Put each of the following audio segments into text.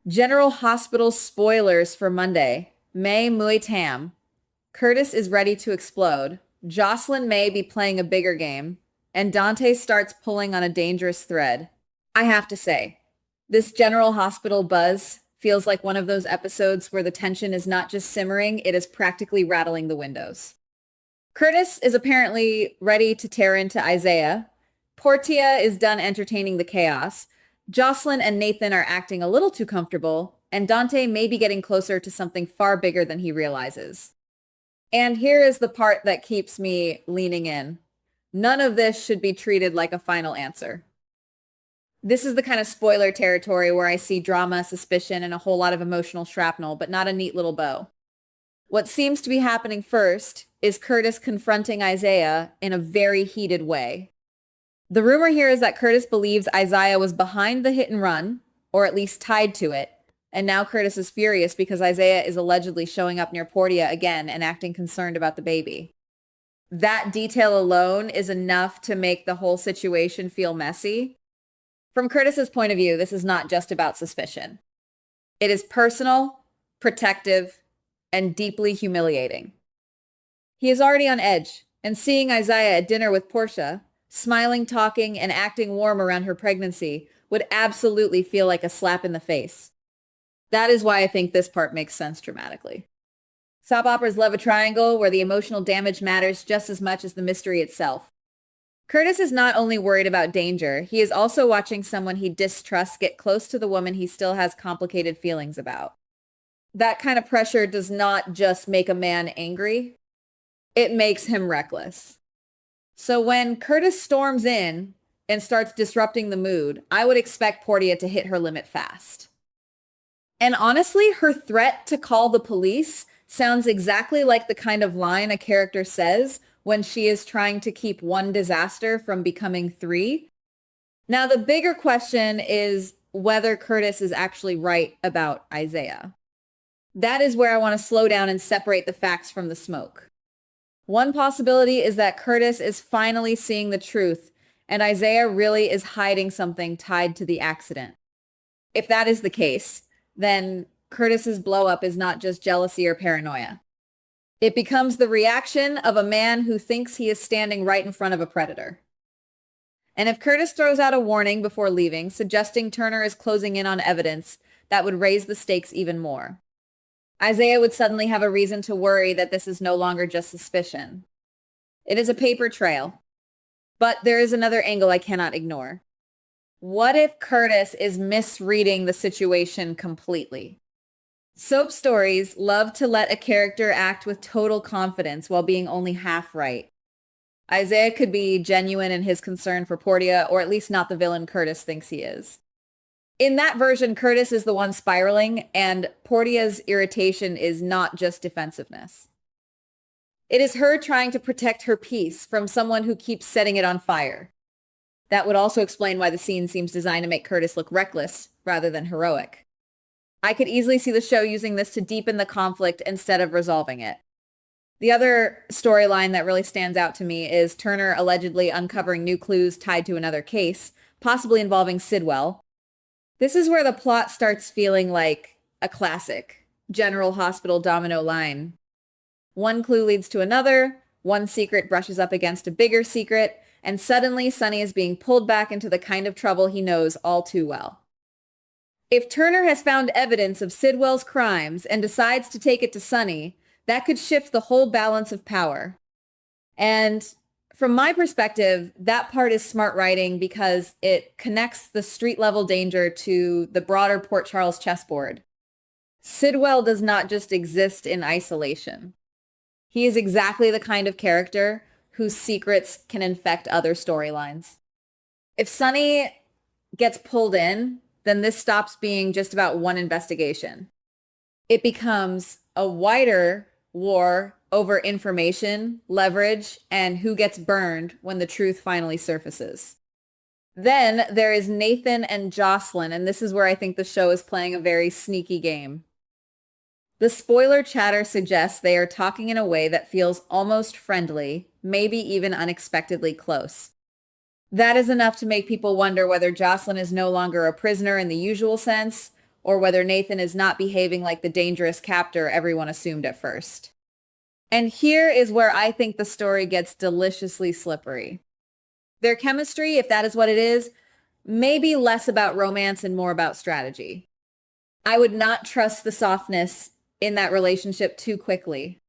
General Hospital spoilers for Monday. May Mui Tam. Curtis is ready to explode. Jocelyn may be playing a bigger game. And Dante starts pulling on a dangerous thread. I have to say, this General Hospital buzz feels like one of those episodes where the tension is not just simmering, it is practically rattling the windows. Curtis is apparently ready to tear into Isaiah. Portia is done entertaining the chaos. Jocelyn and Nathan are acting a little too comfortable, and Dante may be getting closer to something far bigger than he realizes. And here is the part that keeps me leaning in. None of this should be treated like a final answer. This is the kind of spoiler territory where I see drama, suspicion, and a whole lot of emotional shrapnel, but not a neat little bow. What seems to be happening first is Curtis confronting Isaiah in a very heated way. The rumor here is that Curtis believes Isaiah was behind the hit and run, or at least tied to it, and now Curtis is furious because Isaiah is allegedly showing up near Portia again and acting concerned about the baby. That detail alone is enough to make the whole situation feel messy. From Curtis's point of view, this is not just about suspicion. It is personal, protective, and deeply humiliating. He is already on edge, and seeing Isaiah at dinner with Portia, smiling, talking, and acting warm around her pregnancy would absolutely feel like a slap in the face. That is why I think this part makes sense dramatically. Soap operas love a triangle where the emotional damage matters just as much as the mystery itself. Curtis is not only worried about danger, he is also watching someone he distrusts get close to the woman he still has complicated feelings about. That kind of pressure does not just make a man angry, it makes him reckless. So when Curtis storms in and starts disrupting the mood, I would expect Portia to hit her limit fast. And honestly, her threat to call the police sounds exactly like the kind of line a character says when she is trying to keep one disaster from becoming three. Now, the bigger question is whether Curtis is actually right about Isaiah. That is where I want to slow down and separate the facts from the smoke. One possibility is that Curtis is finally seeing the truth, and Isaiah really is hiding something tied to the accident. If that is the case, then Curtis's blow-up is not just jealousy or paranoia. It becomes the reaction of a man who thinks he is standing right in front of a predator. And if Curtis throws out a warning before leaving, suggesting Turner is closing in on evidence, that would raise the stakes even more. Isaiah would suddenly have a reason to worry that this is no longer just suspicion. It is a paper trail. But there is another angle I cannot ignore. What if Curtis is misreading the situation completely? Soap stories love to let a character act with total confidence while being only half right. Isaiah could be genuine in his concern for Portia, or at least not the villain Curtis thinks he is. In that version, Curtis is the one spiraling, and Portia's irritation is not just defensiveness. It is her trying to protect her peace from someone who keeps setting it on fire. That would also explain why the scene seems designed to make Curtis look reckless rather than heroic. I could easily see the show using this to deepen the conflict instead of resolving it. The other storyline that really stands out to me is Turner allegedly uncovering new clues tied to another case, possibly involving Sidwell. This is where the plot starts feeling like a classic General Hospital domino line. One clue leads to another, one secret brushes up against a bigger secret, and suddenly Sonny is being pulled back into the kind of trouble he knows all too well. If Turner has found evidence of Sidwell's crimes and decides to take it to Sonny, that could shift the whole balance of power. And from my perspective, that part is smart writing because it connects the street-level danger to the broader Port Charles chessboard. Sidwell does not just exist in isolation. He is exactly the kind of character whose secrets can infect other storylines. If Sonny gets pulled in, then this stops being just about one investigation. It becomes a wider war over information, leverage, and who gets burned when the truth finally surfaces. Then there is Nathan and Jocelyn, and this is where I think the show is playing a very sneaky game. The spoiler chatter suggests they are talking in a way that feels almost friendly, maybe even unexpectedly close. That is enough to make people wonder whether Jocelyn is no longer a prisoner in the usual sense, or whether Nathan is not behaving like the dangerous captor everyone assumed at first. And here is where I think the story gets deliciously slippery. Their chemistry, if that is what it is, may be less about romance and more about strategy. I would not trust the softness in that relationship too quickly.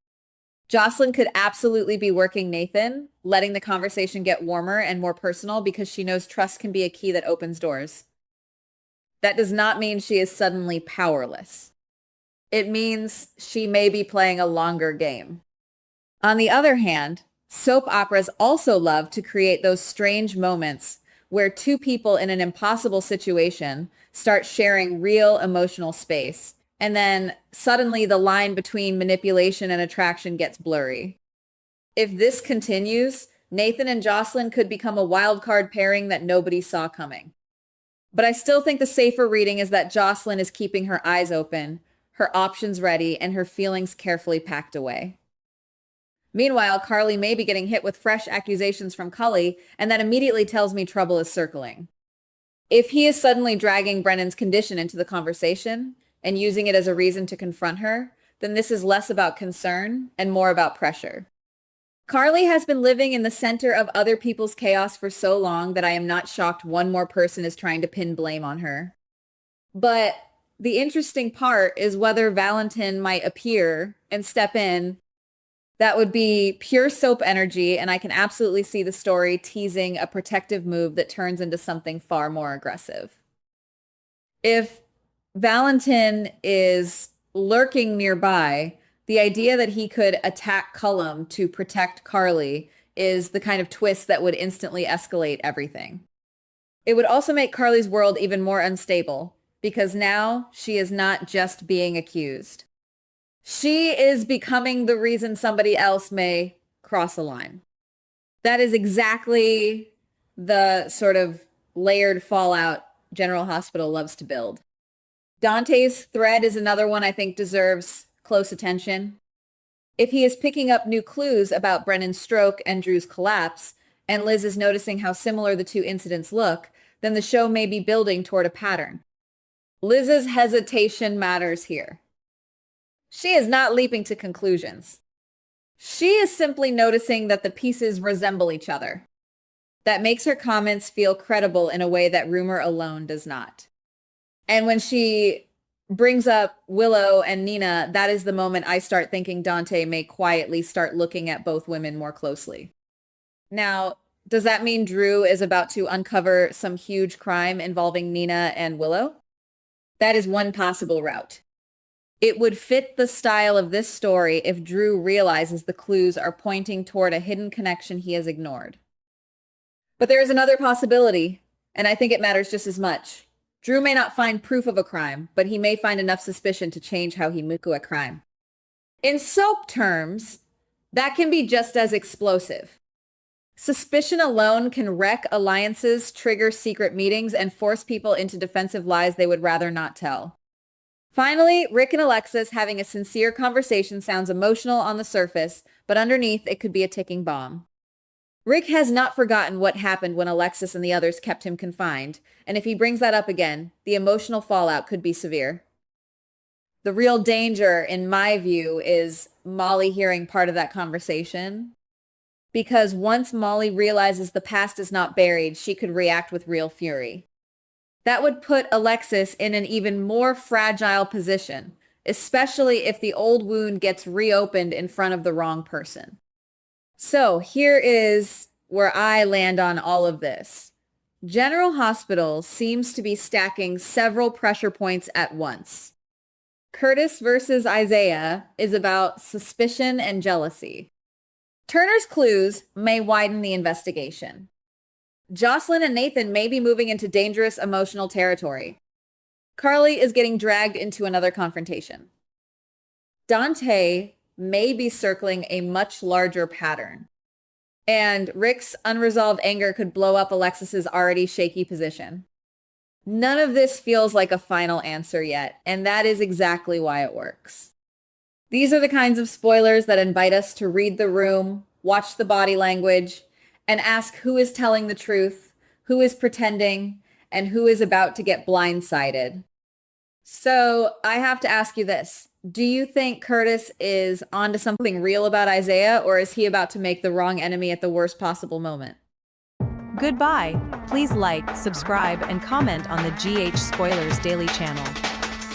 Jocelyn could absolutely be working Nathan, letting the conversation get warmer and more personal because she knows trust can be a key that opens doors. That does not mean she is suddenly powerless. It means she may be playing a longer game. On the other hand, soap operas also love to create those strange moments where two people in an impossible situation start sharing real emotional space, and then suddenly the line between manipulation and attraction gets blurry. If this continues, Nathan and Jocelyn could become a wild card pairing that nobody saw coming. But I still think the safer reading is that Jocelyn is keeping her eyes open, her options ready, and her feelings carefully packed away. Meanwhile, Carly may be getting hit with fresh accusations from Cully, and that immediately tells me trouble is circling. If he is suddenly dragging Brennan's condition into the conversation and using it as a reason to confront her, then this is less about concern and more about pressure. Carly has been living in the center of other people's chaos for so long that I am not shocked one more person is trying to pin blame on her. But the interesting part is whether Valentin might appear and step in. That would be pure soap energy, and I can absolutely see the story teasing a protective move that turns into something far more aggressive. If Valentin is lurking nearby, the idea that he could attack Cullum to protect Carly is the kind of twist that would instantly escalate everything. It would also make Carly's world even more unstable, because now she is not just being accused. She is becoming the reason somebody else may cross a line. That is exactly the sort of layered fallout General Hospital loves to build. Dante's thread is another one I think deserves close attention. If he is picking up new clues about Brennan's stroke and Drew's collapse, and Liz is noticing how similar the two incidents look, then the show may be building toward a pattern. Liz's hesitation matters here. She is not leaping to conclusions. She is simply noticing that the pieces resemble each other. That makes her comments feel credible in a way that rumor alone does not. And when she brings up Willow and Nina, that is the moment I start thinking Dante may quietly start looking at both women more closely. Now, does that mean Drew is about to uncover some huge crime involving Nina and Willow? That is one possible route. It would fit the style of this story if Drew realizes the clues are pointing toward a hidden connection he has ignored. But there is another possibility, and I think it matters just as much. Drew may not find proof of a crime, but he may find enough suspicion to change how he moves to a crime. In soap terms, that can be just as explosive. Suspicion alone can wreck alliances, trigger secret meetings, and force people into defensive lies they would rather not tell. Finally, Rick and Alexis having a sincere conversation sounds emotional on the surface, but underneath it could be a ticking bomb. Rick has not forgotten what happened when Alexis and the others kept him confined, and if he brings that up again, the emotional fallout could be severe. The real danger, in my view, is Molly hearing part of that conversation, because once Molly realizes the past is not buried, she could react with real fury. That would put Alexis in an even more fragile position, especially if the old wound gets reopened in front of the wrong person. So here is where I land on all of this. General Hospital seems to be stacking several pressure points at once. Curtis versus Isaiah is about suspicion and jealousy. Turner's clues may widen the investigation. Jocelyn and Nathan may be moving into dangerous emotional territory. Carly is getting dragged into another confrontation. Dante may be circling a much larger pattern. And Rick's unresolved anger could blow up Alexis's already shaky position. None of this feels like a final answer yet, and that is exactly why it works. These are the kinds of spoilers that invite us to read the room, watch the body language, and ask who is telling the truth, who is pretending, and who is about to get blindsided. So I have to ask you this. Do you think Curtis is onto something real about Isaiah, or is he about to make the wrong enemy at the worst possible moment? Goodbye. Please like, subscribe, and comment on the GH Spoilers Daily channel.